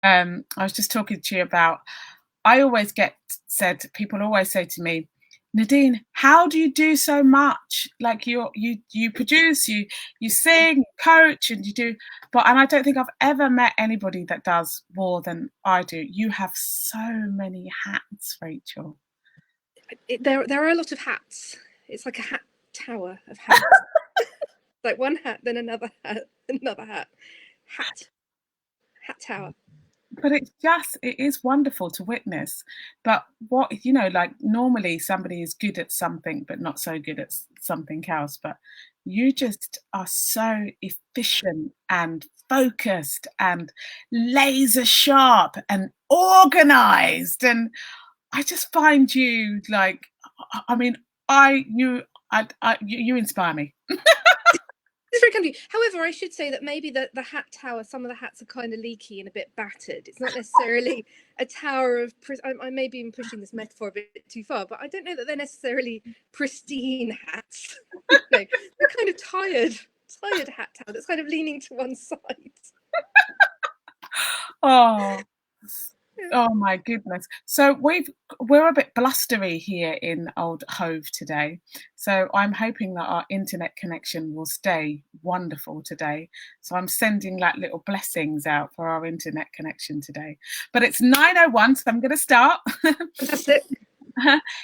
I was just talking to you about, I always get said, people always say to me, Nadine, how do you do so much? Like you produce, you sing, coach, and you do, and I don't think I've ever met anybody that does more than I do. You have so many hats, Rachel. There are a lot of hats. It's like a hat tower of hats. Like one hat, then another hat, another hat. Hat tower. But it is wonderful to witness. But what, like normally somebody is good at something but not so good at something else, but you just are so efficient and focused and laser sharp and organized, and I just find you like, I mean, you inspire me. It's very kind of you. However, I should say that maybe the hat tower, some of the hats are kind of leaky and a bit battered. It's not necessarily a tower of. I may be pushing this metaphor a bit too far, but I don't know that they're necessarily pristine hats. They're kind of tired hat tower that's kind of leaning to one side. Oh. Oh my goodness. So we're a bit blustery here in Old Hove today. So I'm hoping that our internet connection will stay wonderful today. So I'm sending like little blessings out for our internet connection today. But it's 9:01, so I'm going to start. Fantastic.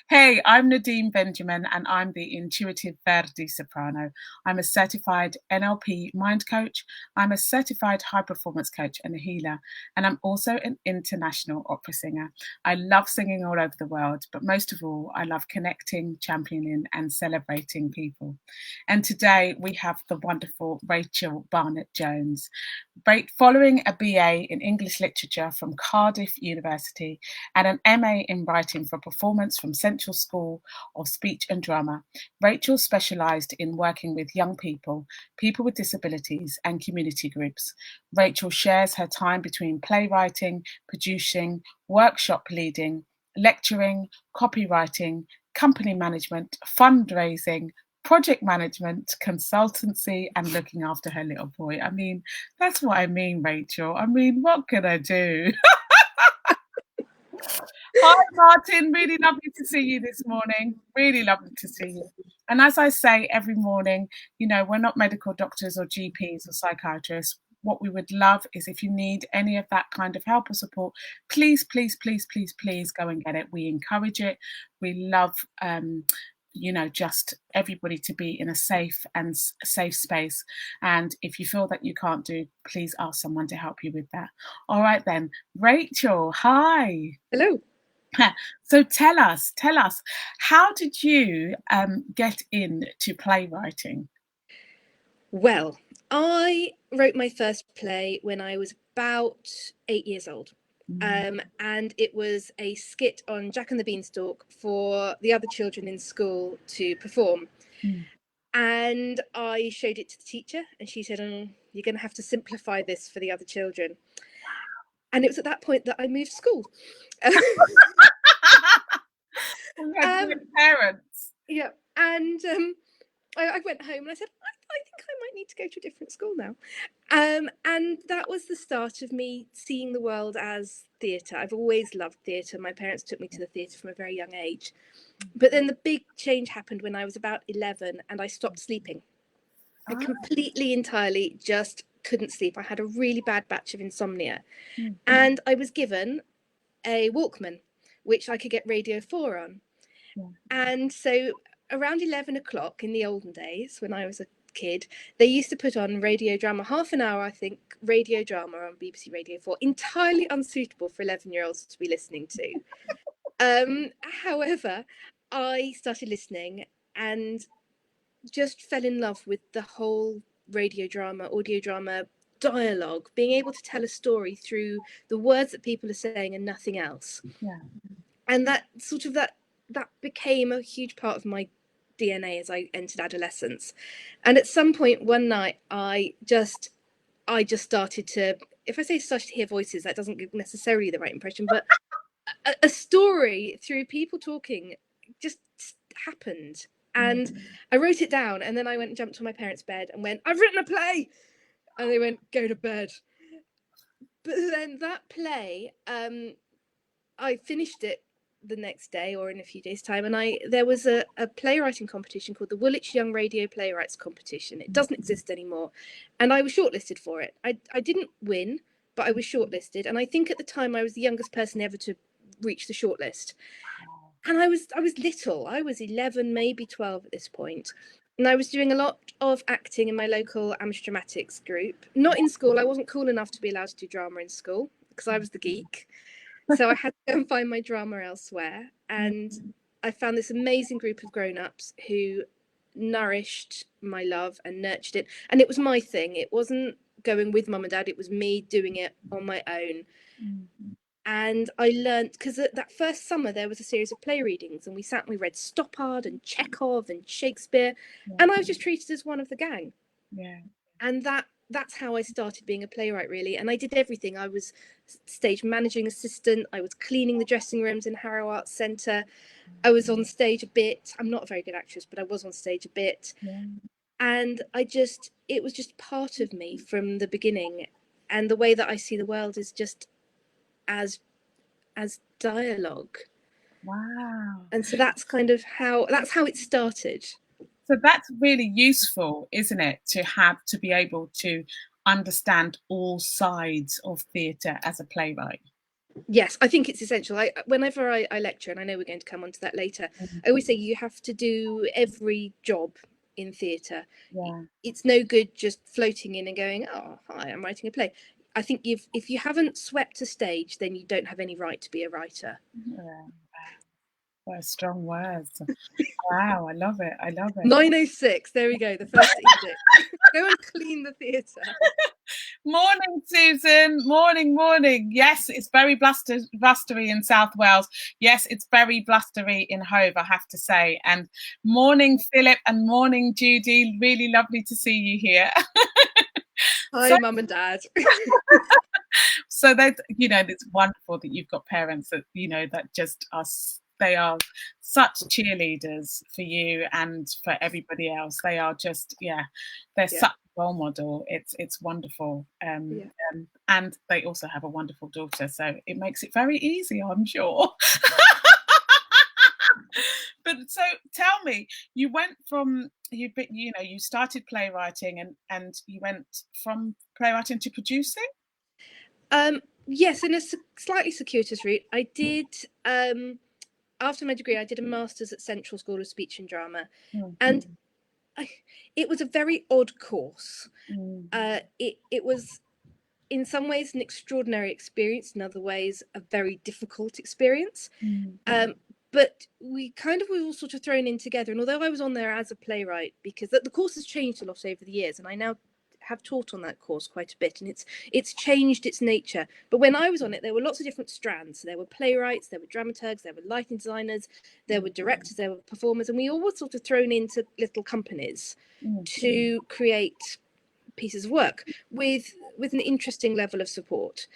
Hey, I'm Nadine Benjamin, and I'm the Intuitive Verdi Soprano. I'm a certified NLP mind coach. I'm a certified high performance coach and a healer. And I'm also an international opera singer. I love singing all over the world, but most of all, I love connecting, championing, and celebrating people. And today we have the wonderful Rachel Barnett-Jones. Following a BA in English Literature from Cardiff University and an MA in Writing for Performance from Central School of Speech and Drama, Rachel specialised in working with young people, people with disabilities, and community groups. Rachel shares her time between playwriting, producing, workshop leading, lecturing, copywriting, company management, fundraising, project management, consultancy, and looking after her little boy. I mean, that's what I mean, Rachel. I mean, what can I do? Hi, Martin. Really lovely to see you this morning. Really lovely to see you. And as I say every morning, we're not medical doctors or GPs or psychiatrists. What we would love is if you need any of that kind of help or support, please, please, please, please, please go and get it. We encourage it. We love just everybody to be in a safe space. And if you feel that you can't do, please ask someone to help you with that. All right then, Rachel, hi. Hello. So tell us, how did you get into playwriting? Well, I wrote my first play when I was about 8 years old. And it was a skit on Jack and the Beanstalk for the other children in school to perform. And I showed it to the teacher and she said, you're going to have to simplify this for the other children. And it was at that point that I moved school. Parents. Yeah. And I went home and I said, I think I might need to go to a different school now. And that was the start of me seeing the world as theatre. I've always loved theatre. My parents took me to the theatre from a very young age. But then the big change happened when I was about 11 and I stopped sleeping. I completely, entirely just couldn't sleep. I had a really bad batch of insomnia. And I was given a Walkman, which I could get Radio 4 on. And so around 11 o'clock in the olden days, when I was a kid, they used to put on radio drama, half an hour, I think, radio drama on BBC Radio 4, entirely unsuitable for 11-year-olds to be listening to. However, I started listening and just fell in love with the whole radio drama, audio drama, dialogue, being able to tell a story through the words that people are saying and nothing else. Yeah. And that became a huge part of my DNA as I entered adolescence. And at some point one night, I just started to, if I say started to hear voices, that doesn't give necessarily the right impression, but a story through people talking just happened. And I wrote it down, and then I went and jumped on my parents' bed and went, I've written a play. And they went, go to bed. But then that play, I finished it the next day or in a few days' time, and there was a playwriting competition called the Woolwich Young Radio Playwrights Competition. It doesn't exist anymore, and I was shortlisted for it. I didn't win, but I was shortlisted, and I think at the time I was the youngest person ever to reach the shortlist. And I was little. I was 11, maybe 12 at this point. And I was doing a lot of acting in my local amateur dramatics group. Not in school. I wasn't cool enough to be allowed to do drama in school because I was the geek. So I had to go and find my drama elsewhere. And I found this amazing group of grown-ups who nourished my love and nurtured it. And it was my thing. It wasn't going with mum and dad. It was me doing it on my own. And I learned, because that first summer there was a series of play readings, and we sat and we read Stoppard and Chekhov and Shakespeare, and I was just treated as one of the gang. And that's how I started being a playwright, really. And I did everything. I was stage managing assistant, I was cleaning the dressing rooms in Harrow Arts Centre, I was on stage a bit. I'm not a very good actress, but I was on stage a bit. And it was just part of me from the beginning. And the way that I see the world is just as dialogue. Wow. And so that's kind of how it started. So that's really useful, isn't it, to be able to understand all sides of theatre as a playwright? Yes, I think it's essential. Whenever I lecture, and I know we're going to come on to that later, I always say you have to do every job in theatre. It's no good just floating in and going, oh, hi, I'm writing a play. I think if you haven't swept a stage, then you don't have any right to be a writer. What strong words. Wow, I love it. 9:06, there we go, the first edict. Go and clean the theatre. Morning, Susan. Morning. Yes, it's very blustery in South Wales. Yes, it's very blustery in Hove, I have to say. And morning, Philip, and morning, Judy. Really lovely to see you here. Hi, Mum and Dad. So that, it's wonderful that you've got parents that, that just are, they are such cheerleaders for you and for everybody else. They are just, they're such a role model. It's wonderful. And they also have a wonderful daughter, so it makes it very easy, I'm sure. But so tell me, you went from, you started playwriting and you went from playwriting to producing? Yes, in a slightly circuitous route. I did, after my degree, I did a master's at Central School of Speech and Drama. And it was a very odd course. It was in some ways an extraordinary experience, in other ways a very difficult experience. But we kind of were all sort of thrown in together. And although I was on there as a playwright, because the course has changed a lot over the years, and I now have taught on that course quite a bit, and it's changed its nature. But when I was on it, there were lots of different strands. So there were playwrights, there were dramaturgs, there were lighting designers, there were directors, there were performers, and we all were sort of thrown into little companies to create pieces of work with an interesting level of support.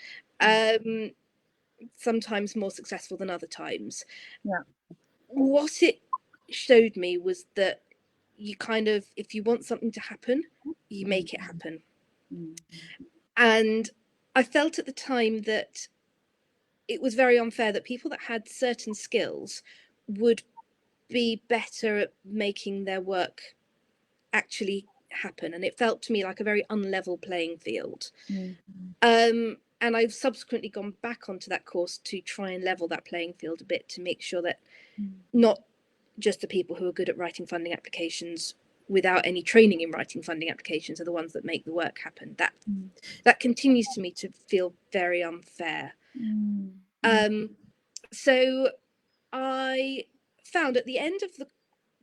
Sometimes more successful than other times. What it showed me was that you kind of, if you want something to happen, you make it happen. And I felt at the time that it was very unfair that people that had certain skills would be better at making their work actually happen. And it felt to me like a very unlevel playing field. And I've subsequently gone back onto that course to try and level that playing field a bit, to make sure that not just the people who are good at writing funding applications without any training in writing funding applications are the ones that make the work happen. That continues to me to feel very unfair. So I found at the end of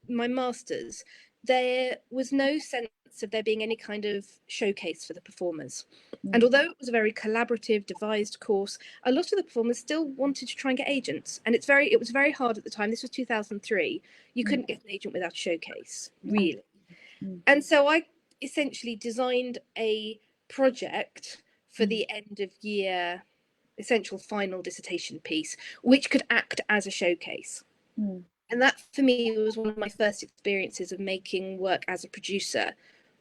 my master's, there was no sense of there being any kind of showcase for the performers. And although it was a very collaborative, devised course, a lot of the performers still wanted to try and get agents. And it was very hard at the time. This was 2003. You couldn't get an agent without a showcase, really. And so I essentially designed a project for the end of year, essential final dissertation piece, which could act as a showcase. And that, for me, was one of my first experiences of making work as a producer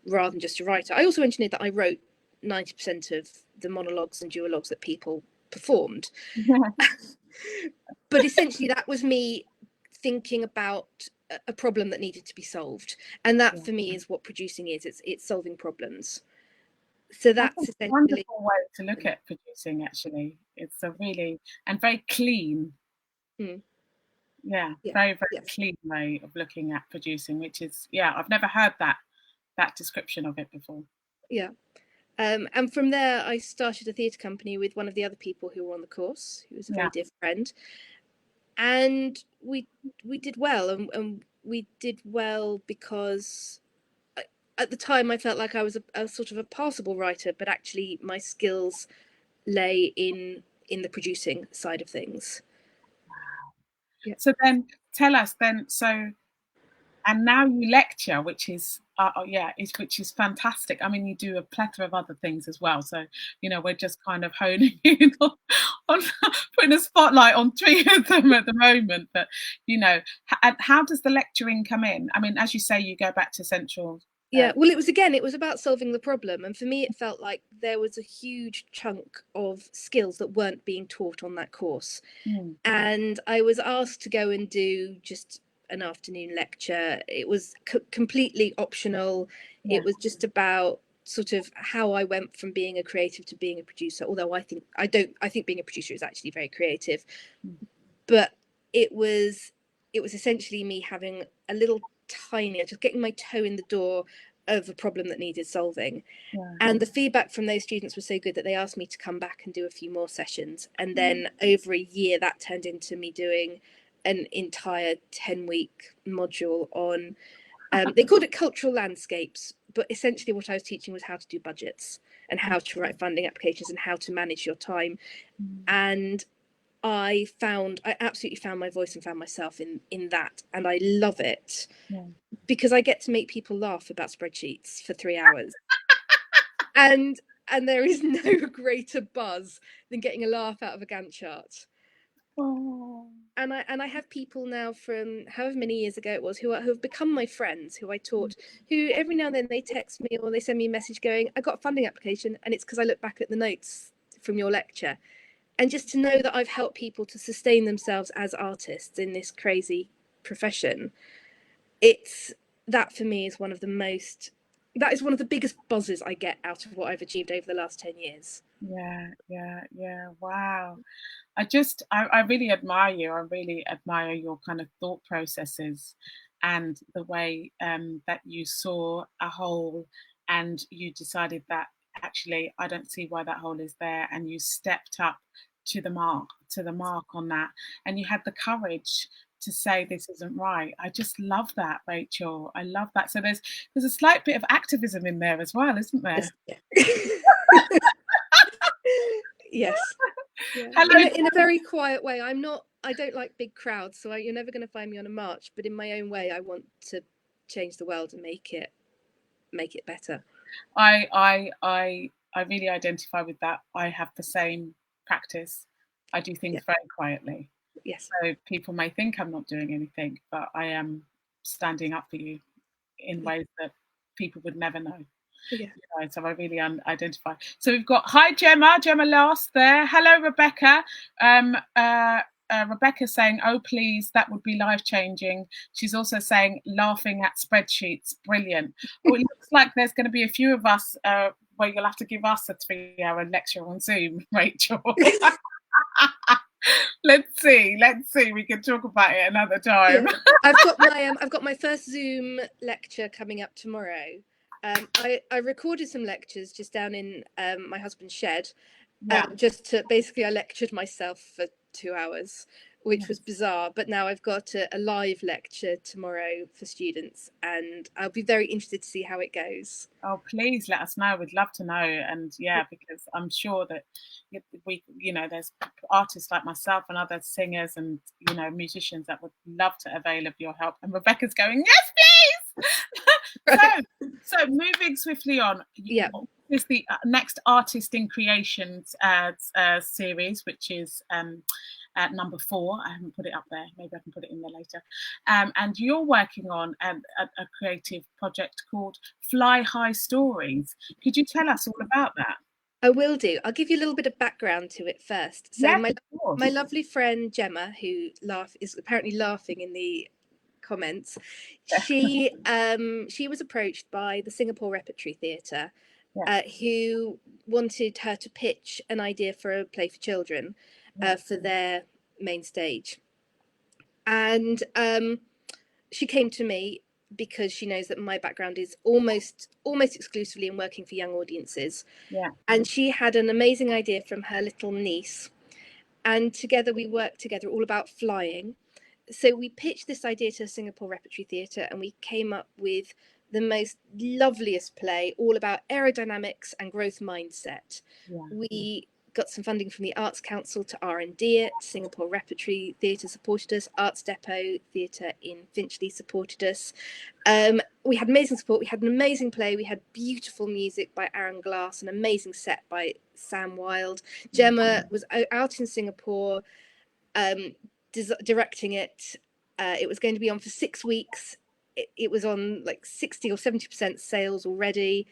rather than just a writer. I also engineered that I wrote 90% of the monologues and duologues that people performed. Yeah. But essentially that was me thinking about a problem that needed to be solved, and that for me is what producing is. It's solving problems. So that's essentially a wonderful way to look at producing, actually. It's a really, and very clean. Yeah, very, very yes. clean way of looking at producing, which is, I've never heard that description of it before. Yeah. And from there, I started a theatre company with one of the other people who were on the course, who was a very dear friend. And we did well, and we did well because at the time I felt like I was a sort of a passable writer, but actually my skills lay in the producing side of things. Yeah. So then tell us then, and now you lecture, which is which is fantastic. I mean, you do a plethora of other things as well. So, we're just kind of honing in on putting a spotlight on 3 of them at the moment. But, how does the lecturing come in? I mean, as you say, you go back to central. Yeah, well, it was about solving the problem. And for me, it felt like there was a huge chunk of skills that weren't being taught on that course. And I was asked to go and do just an afternoon lecture. It was completely optional. It was just about sort of how I went from being a creative to being a producer, although I think being a producer is actually very creative. But it was essentially me having a little tiny, just getting my toe in the door of a problem that needed solving. And the feedback from those students was so good that they asked me to come back and do a few more sessions. And then over a year, that turned into me doing an entire 10-week module on, they called it cultural landscapes, but essentially what I was teaching was how to do budgets and how to write funding applications and how to manage your time. And I absolutely found my voice and found myself in that, and I love it because I get to make people laugh about spreadsheets for 3 hours. and there is no greater buzz than getting a laugh out of a Gantt chart. And I have people now from however many years ago it was who have become my friends, who I taught, who every now and then they text me or they send me a message going, I got a funding application and it's because I look back at the notes from your lecture. And just to know that I've helped people to sustain themselves as artists in this crazy profession, that for me is one of the biggest buzzes I get out of what I've achieved over the last 10 years. Yeah. Wow. I really admire you. I really admire your kind of thought processes and the way that you saw a hole and you decided that actually I don't see why that hole is there, and you stepped up to the mark on that, and you had the courage to say this isn't right. I just love that, Rachel. I love that. So there's a slight bit of activism in there as well, isn't there? Yes. Yeah. In a very quiet way. I don't like big crowds, so you're never going to find me on a march, but in my own way I want to change the world and make it better. I really identify with that. I have the same practice. I do things very quietly. Yes. So people may think I'm not doing anything, but I am standing up for you in ways that people would never know. Yeah. So I really identify. So we've got, hi Gemma last there. Hello Rebecca. Rebecca's saying, oh please, that would be life-changing. She's also saying, laughing at spreadsheets, brilliant. Oh, it looks like there's going to be a few of us where you'll have to give us a 3-hour lecture on Zoom, Rachel. Let's see. We can talk about it another time. Yeah. I've got my first Zoom lecture coming up tomorrow. I recorded some lectures just down in my husband's shed. Just to basically, I lectured myself for 2 hours, which was bizarre. But now I've got a live lecture tomorrow for students, and I'll be very interested to see how it goes. Oh, please let us know. We'd love to know. And because I'm sure that there's artists like myself and other singers and musicians that would love to avail of your help. And Rebecca's going, yes, please. So moving swiftly on. Is the next Artist in Creations series, which is number 4. I haven't put it up there. Maybe I can put it in there later. And you're working on a creative project called Fly High Stories. Could you tell us all about that? I will do. I'll give you a little bit of background to it first. So Yes, my lovely friend Gemma, who is apparently laughing in the comments, she was approached by the Singapore Repertory Theatre, who wanted her to pitch an idea for a play for children for their main stage. And she came to me because she knows that my background is almost exclusively in working for young audiences. Yeah. And she had an amazing idea from her little niece. And together we worked together all about flying. So we pitched this idea to Singapore Repertory Theatre, and we came up with the most loveliest play, all about aerodynamics and growth mindset. Yeah. We got some funding from the Arts Council to R&D it. Singapore Repertory Theatre supported us. Arts Depot Theatre in Finchley supported us. We had amazing support. We had an amazing play. We had beautiful music by Aaron Glass, an amazing set by Sam Wilde. Gemma was out in Singapore directing it. It was going to be on for 6 weeks. It was on like 60 or 70% sales already.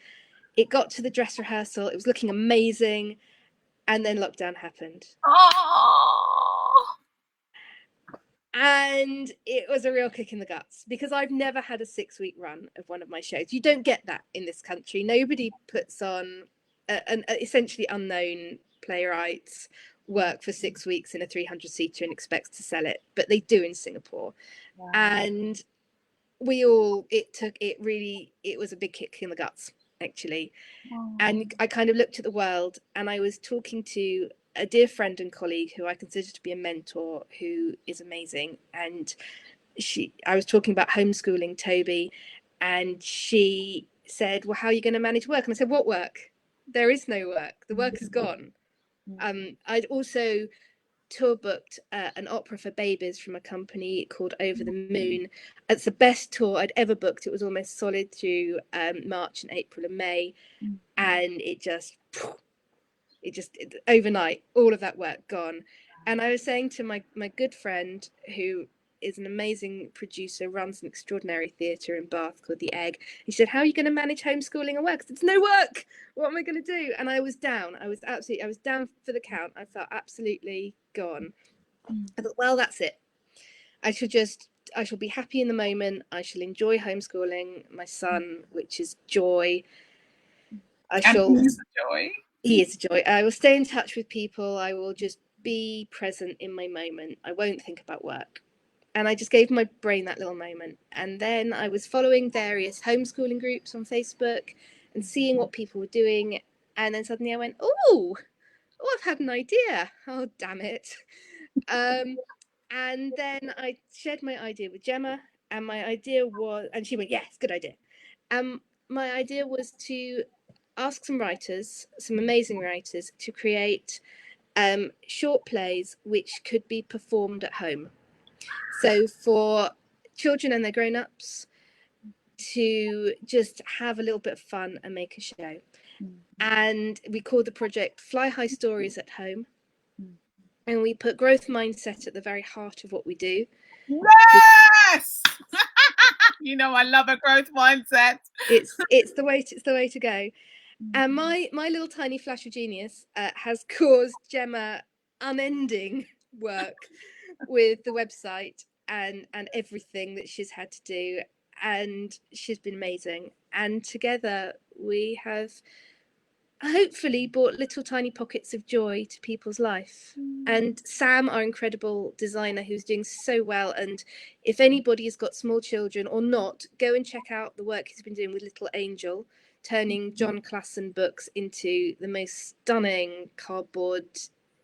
It got to the dress rehearsal. It was looking amazing. And then lockdown happened. Oh! And it was a real kick in the guts, because I've never had a 6-week run of one of my shows. You don't get that in this country. Nobody puts on an essentially unknown playwright's work for 6 weeks in a 300-seater and expects to sell it, but they do in Singapore. Wow. And it was a big kick in the guts, actually. Oh. And I kind of looked at the world, and I was talking to a dear friend and colleague who I consider to be a mentor, who is amazing. And I was talking about homeschooling Toby, and she said, well, how are you going to manage work? And I said, what work? There is no work. The work is gone. I'd also tour booked an opera for babies from a company called Over the Moon. It's the best tour I'd ever booked. It was almost solid through March and April and May, and it just overnight, all of that work gone. And I was saying to my good friend, who is an amazing producer, runs an extraordinary theatre in Bath called The Egg. He said, how are you going to manage homeschooling and work? It's no work. What am I going to do? And I was down. I was down for the count. I felt absolutely gone. I thought, well, that's it. I shall be happy in the moment. I shall enjoy homeschooling my son, which is joy. He is a joy. He is a joy. I will stay in touch with people. I will just be present in my moment. I won't think about work. And I just gave my brain that little moment. And then I was following various homeschooling groups on Facebook and seeing what people were doing. And then suddenly I went, oh, I've had an idea. Oh, damn it. And then I shared my idea with Gemma, and my idea was, and she went, yes, good idea. My idea was to ask some amazing writers, to create short plays which could be performed at home. So for children and their grown-ups to just have a little bit of fun and make a show. And we called the project Fly High Stories at Home. And we put growth mindset at the very heart of what we do. Yes! You know, I love a growth mindset. It's the way to go. And my little tiny flash of genius has caused Gemma unending work with the website and everything that she's had to do, and she's been amazing. And together we have hopefully brought little tiny pockets of joy to people's life. And Sam, our incredible designer, who's doing so well, and if anybody has got small children or not, go and check out the work he's been doing with Little Angel, turning John Classen books into the most stunning cardboard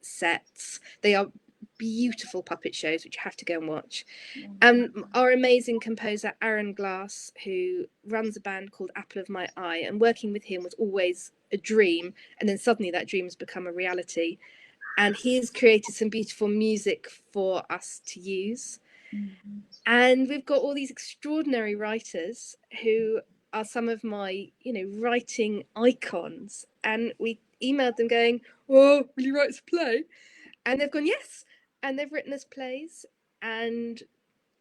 sets. They are beautiful puppet shows which you have to go and watch. Our amazing composer Aaron Glass, who runs a band called Apple of My Eye, and working with him was always a dream, and then suddenly that dream has become a reality, and he has created some beautiful music for us to use. And we've got all these extraordinary writers who are some of my writing icons, and we emailed them going, oh, will you write us a play? And they've gone, yes. And they've written us plays, and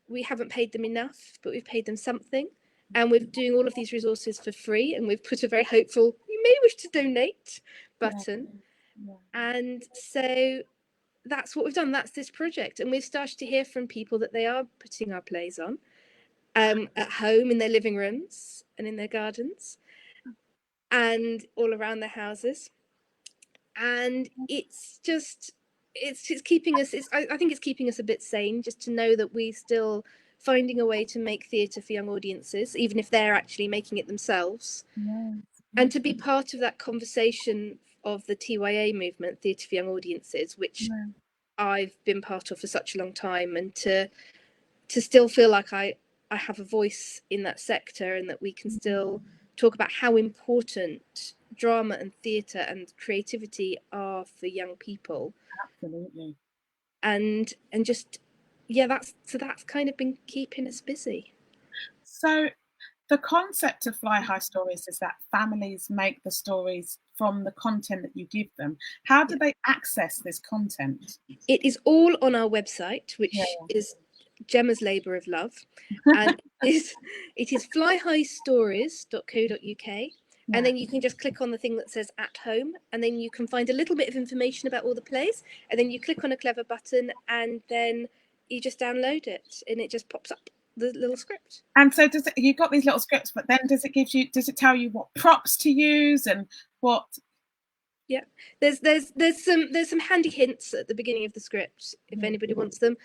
we haven't paid them enough, but we've paid them something. And we're doing all of these resources for free, and we've put a very hopeful, you may wish to donate, button. Yeah. And so that's what we've done. That's this project. And we've started to hear from people that they are putting our plays on at home, in their living rooms and in their gardens and all around their houses. And it's just, it's keeping us, I think it's keeping us a bit sane, just to know that we're still finding a way to make theatre for young audiences, even if they're actually making it themselves. Yes. And to be part of that conversation of the TYA movement, Theatre for Young Audiences, which I've been part of for such a long time, and to still feel like I have a voice in that sector, and that we can still talk about how important drama and theatre and creativity are for young people. Absolutely. And just, yeah, that's kind of been keeping us busy. So the concept of Fly High Stories is that families make the stories from the content that you give them. How do they access this content? It is all on our website, which is Gemma's Labour of Love, and it is flyhighstories.co.uk. And then you can just click on the thing that says at home, and then you can find a little bit of information about all the plays, and then you click on a clever button, and then you just download it, and it just pops up the little script. And so you've got these little scripts, but then does it tell you what props to use and what? Yeah, there's some handy hints at the beginning of the script if anybody wants them.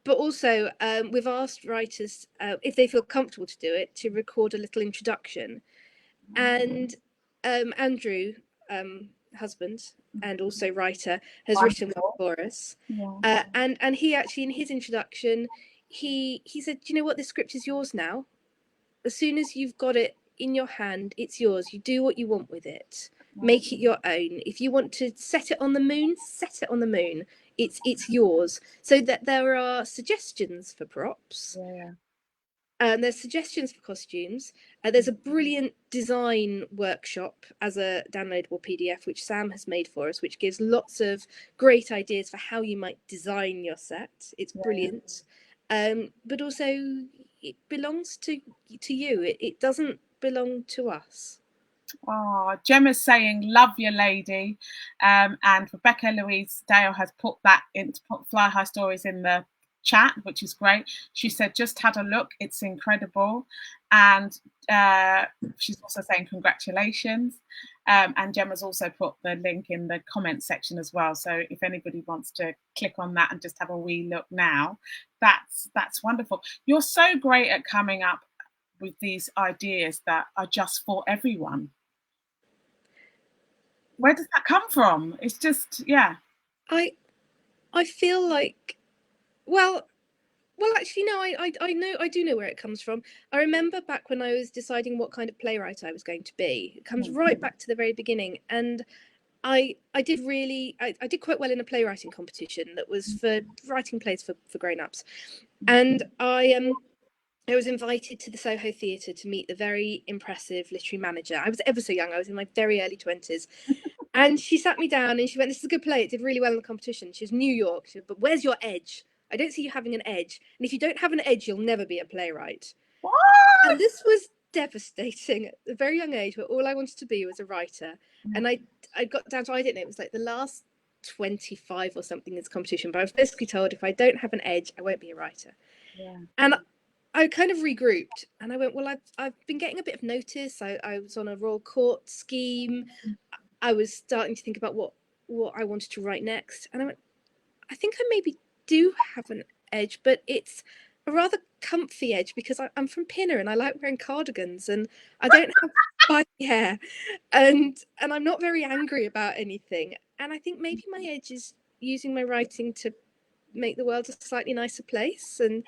But also, we've asked writers, if they feel comfortable to do it, to record a little introduction. And Andrew, husband and also writer, has written one for us. And he actually, in his introduction, he said, you know what, this script is yours now. As soon as you've got it in your hand, it's yours. You do what you want with it. Make it your own. If you want to set it on the moon, set it on the moon. It's yours. So that there are suggestions for props. There's suggestions for costumes. There's a brilliant design workshop as a downloadable PDF, which Sam has made for us, which gives lots of great ideas for how you might design your set. It's brilliant. But also, it belongs to you. It doesn't belong to us. Oh, Gemma's saying, love your lady. And Rebecca Louise Dale has put Fly High Stories in the chat, which is great. She said, just had a look. It's incredible. And she's also saying congratulations. And Gemma's also put the link in the comment section as well. So if anybody wants to click on that and just have a wee look now, that's wonderful. You're so great at coming up with these ideas that are just for everyone. Where does that come from? It's just, I feel like, well, actually, no, I know, I do know where it comes from. I remember back when I was deciding what kind of playwright I was going to be. It comes right back to the very beginning. And I did quite well in a playwriting competition that was for writing plays for grown-ups. And I was invited to the Soho Theatre to meet the very impressive literary manager. I was ever so young. I was in my very early 20s. And she sat me down and she went, this is a good play. It did really well in the competition. She was New York. She said, but where's your edge? I don't see you having an edge. And if you don't have an edge, you'll never be a playwright. What? And this was devastating at a very young age, where all I wanted to be was a writer. And I got down to, I don't know, it was like the last 25 or something in this competition. But I was basically told, if I don't have an edge, I won't be a writer. And I kind of regrouped and I went, well, I've been getting a bit of notice. I was on a Royal Court scheme. I was starting to think about what I wanted to write next. And I went, I think I maybe do have an edge, but it's a rather comfy edge, because I'm from Pinner and I like wearing cardigans and I don't have spiky hair and I'm not very angry about anything. And I think maybe my edge is using my writing to make the world a slightly nicer place. And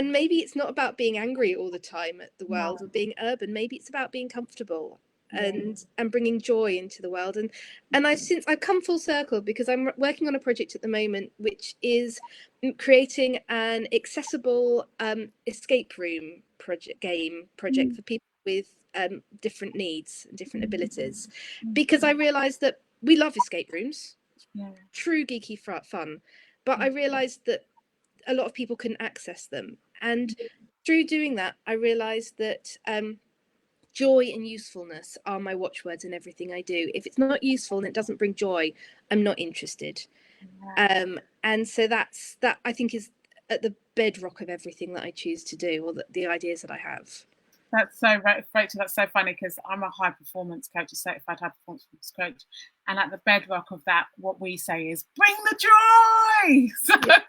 maybe it's not about being angry all the time at the world or being urban. Maybe it's about being comfortable and bringing joy into the world. And I've come full circle, because I'm working on a project at the moment which is creating an accessible escape room project for people with different needs and different abilities, because I realized that we love escape rooms, true geeky fun, but I realized that a lot of people couldn't access them. And through doing that, I realized that joy and usefulness are my watchwords in everything I do. If it's not useful and it doesn't bring joy, I'm not interested. And so that I think is at the bedrock of everything that I choose to do, or the ideas that I have. That's so right, Rachel. That's so funny because I'm a high performance coach, a certified high performance coach, and at the bedrock of that, what we say is bring the joy. So yeah.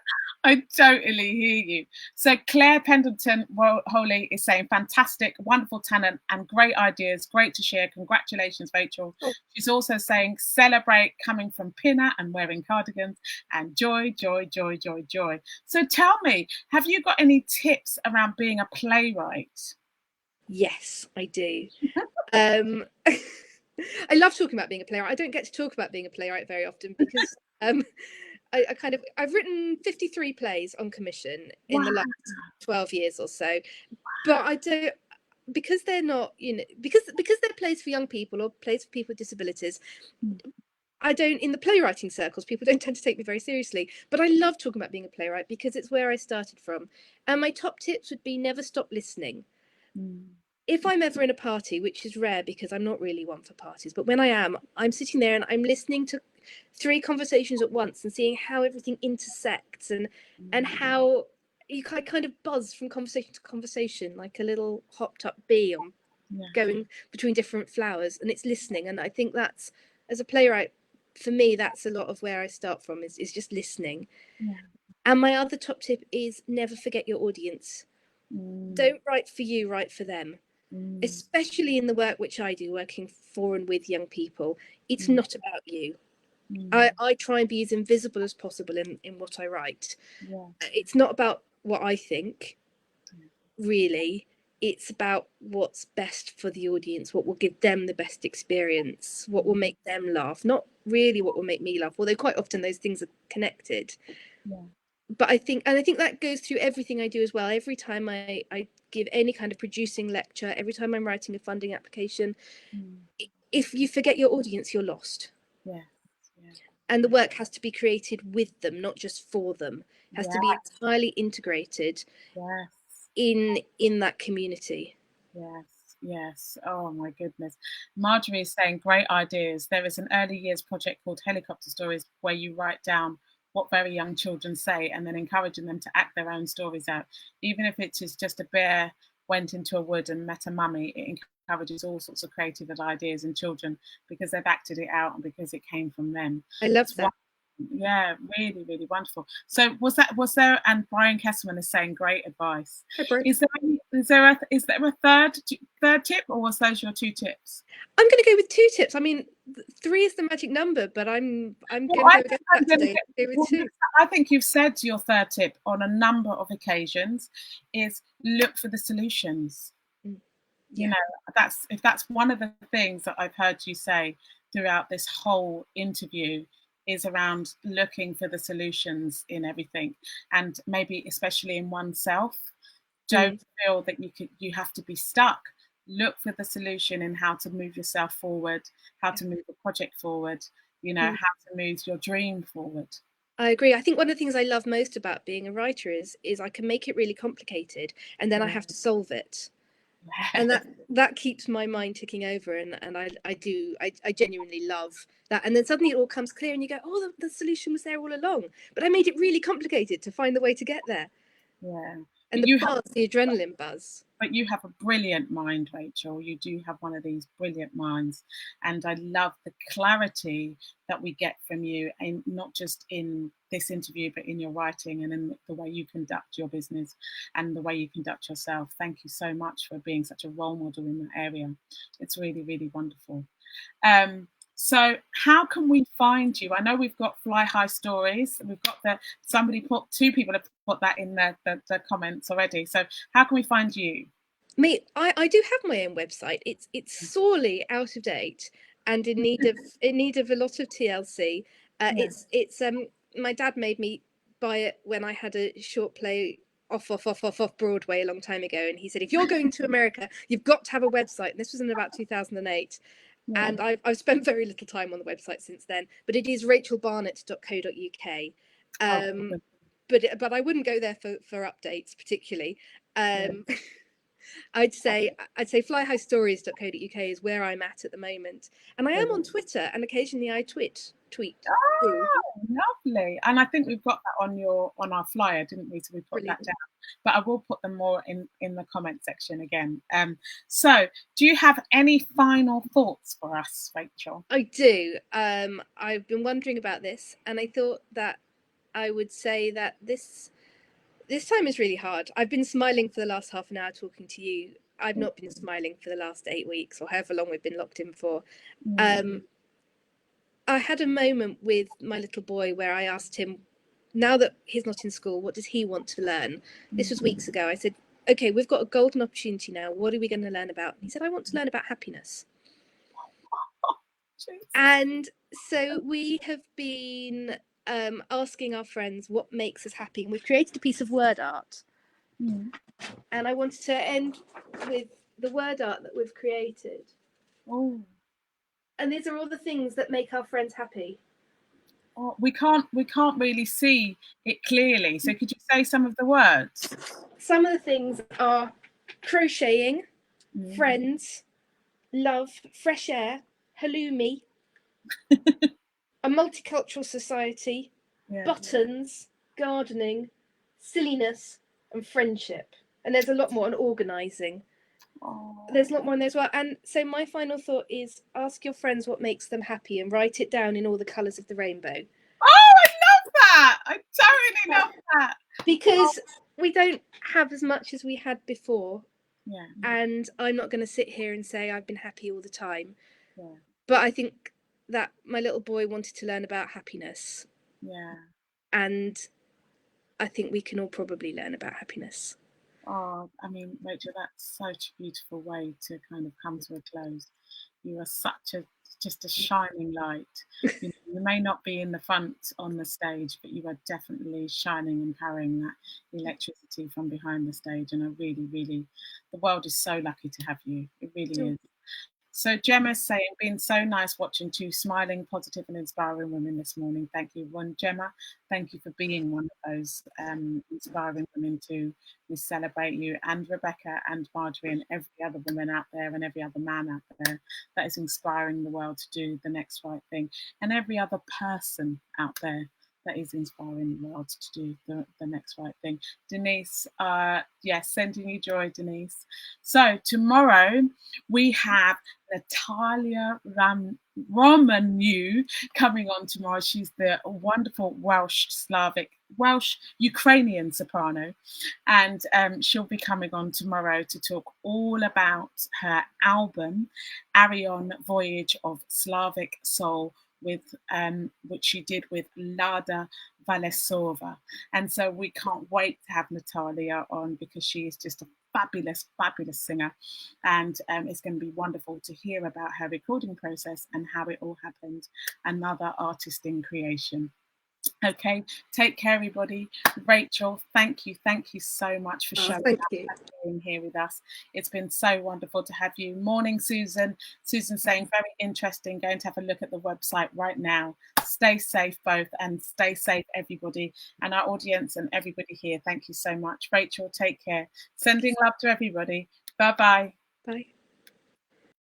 I totally hear you. So Claire Pendleton Holy is saying fantastic, wonderful talent and great ideas, great to share. Congratulations, Rachel. Oh. She's also saying celebrate coming from Pinner and wearing cardigans, and joy, joy, joy, joy, joy. So tell me, have you got any tips around being a playwright? Yes, I do. I love talking about being a playwright. I don't get to talk about being a playwright very often because I've written 53 plays on commission in the last 12 years or so, but I don't, because they're not, because they're plays for young people or plays for people with disabilities. I don't, in the playwriting circles, people don't tend to take me very seriously, but I love talking about being a playwright because it's where I started from. And my top tips would be never stop listening. If I'm ever in a party, which is rare because I'm not really one for parties, but when I am, I'm sitting there and I'm listening to 3 conversations at once and seeing how everything intersects and how you kind of buzz from conversation to conversation like a little hopped up bee on going between different flowers, and it's listening. And I think that's, as a playwright, for me, that's a lot of where I start from is just listening. And my other top tip is never forget your audience. Don't write for you, write for them. Especially in the work which I do, working for and with young people, it's not about you. I try and be as invisible as possible in what I write. It's not about what I think, really. It's about what's best for the audience, what will give them the best experience, what will make them laugh, not really what will make me laugh, although quite often those things are connected. But I think that goes through everything I do as well. Every time I give any kind of producing lecture, every time I'm writing a funding application, if you forget your audience, you're lost. And the work has to be created with them, not just for them. It has to be entirely integrated in that community. Yes. Oh my goodness. Marjorie is saying great ideas. There is an early years project called Helicopter Stories where you write down what very young children say and then encouraging them to act their own stories out. Even if it is just a bear went into a wood and met a mummy, it encourages all sorts of creative ideas in children because they've acted it out and because it came from them. I love that. Yeah, really, really wonderful. So was there? And Brian Kesselman is saying great advice. Hi, is there a third tip, or was those your 2 tips? I'm going to go with 2 tips. I mean, 3 is the magic number, but I'm going to go against that today. With 2. I think you've said your 3rd tip on a number of occasions is look for the solutions. You know, if that's one of the things that I've heard you say throughout this whole interview, is around looking for the solutions in everything, and maybe especially in oneself. Don't feel that you have to be stuck. Look for the solution in how to move yourself forward, how to move the project forward, how to move your dream forward. I agree. I think one of the things I love most about being a writer is I can make it really complicated and then I have to solve it. And that keeps my mind ticking over, and I genuinely love that. And then suddenly it all comes clear and you go, oh, the solution was there all along, but I made it really complicated to find the way to get there. And the adrenaline buzz. But you have a brilliant mind, Rachel. You do have one of these brilliant minds. And I love the clarity that we get from you, and not just in this interview, but in your writing and in the way you conduct your business and the way you conduct yourself. Thank you so much for being such a role model in that area. It's really, really wonderful. So how can we find you? I know we've got Fly High Stories. We've got 2 people have put that in the comments already. So how can we find you? I do have my own website. It's sorely out of date and in need of a lot of TLC. It's my dad made me buy it when I had a short play off Broadway a long time ago, and he said, if you're going to America, you've got to have a website. And this was in about 2008. And I've spent very little time on the website since then, but it is rachelbarnett.co.uk. But I wouldn't go there for updates particularly. I'd say flyhighstories.co.uk is where I'm at the moment, and I am on Twitter, and occasionally I tweet. Oh, lovely! And I think we've got that on our flyer, didn't we? So we put that down. But I will put them more in the comment section again. So, do you have any final thoughts for us, Rachel? I do. I've been wondering about this, and I thought that I would say that this time is really hard. I've been smiling for the last half an hour talking to you. I've not been smiling for the last 8 weeks or however long we've been locked in for. I had a moment with my little boy where I asked him, now that he's not in school, what does he want to learn? This was weeks ago. I said, okay, we've got a golden opportunity now. What are we going to learn about? And he said, I want to learn about happiness. And so we have been asking our friends what makes us happy. And we've created a piece of word art. And I wanted to end with the word art that we've created. Oh. And these are all the things that make our friends happy. Oh, we can't really see it clearly. So could you say some of the words? Some of the things are crocheting, friends, love, fresh air, halloumi, a multicultural society, buttons, gardening, silliness, and friendship. And there's a lot more on organising. There's a lot more in there as well. And so my final thought is ask your friends what makes them happy and write it down in all the colours of the rainbow. Oh, I love that. I totally love that. Because we don't have as much as we had before. Yeah. And I'm not going to sit here and say I've been happy all the time. Yeah. But I think that my little boy wanted to learn about happiness. Yeah. And I think we can all probably learn about happiness. Oh, I mean, Rachel, that's such a beautiful way to kind of come to a close. You are just a shining light. You may not be in the front on the stage, but you are definitely shining and carrying that electricity from behind the stage. And I really, really, the world is so lucky to have you. It really is. So Gemma's saying, been so nice watching two smiling, positive and inspiring women this morning. Thank you. Gemma, thank you for being one of those inspiring women too. We celebrate you, and Rebecca and Marjorie and every other woman out there and every other man out there that is inspiring the world to do the next right thing, and every other person out there that is inspiring the world to do the next right thing. Denise, yes, sending you joy, Denise. So tomorrow we have Natalia Romanu coming on tomorrow. She's the wonderful Welsh Ukrainian soprano, and she'll be coming on tomorrow to talk all about her album, Arion Voyage of Slavic Soul, with which she did with Lada Valesova. And so we can't wait to have Natalia on, because she is just a fabulous singer, and it's going to be wonderful to hear about her recording process and how it all happened. Another artist in creation. Okay, take care, everybody. Rachel, thank you so much for showing up and being here with us. It's been so wonderful to have you. Morning, Susan. Susan saying, very interesting. Going to have a look at the website right now. Stay safe both, and stay safe everybody, and our audience and everybody here. Thank you so much. Rachel, take care. Sending love to everybody. Bye-bye. Bye.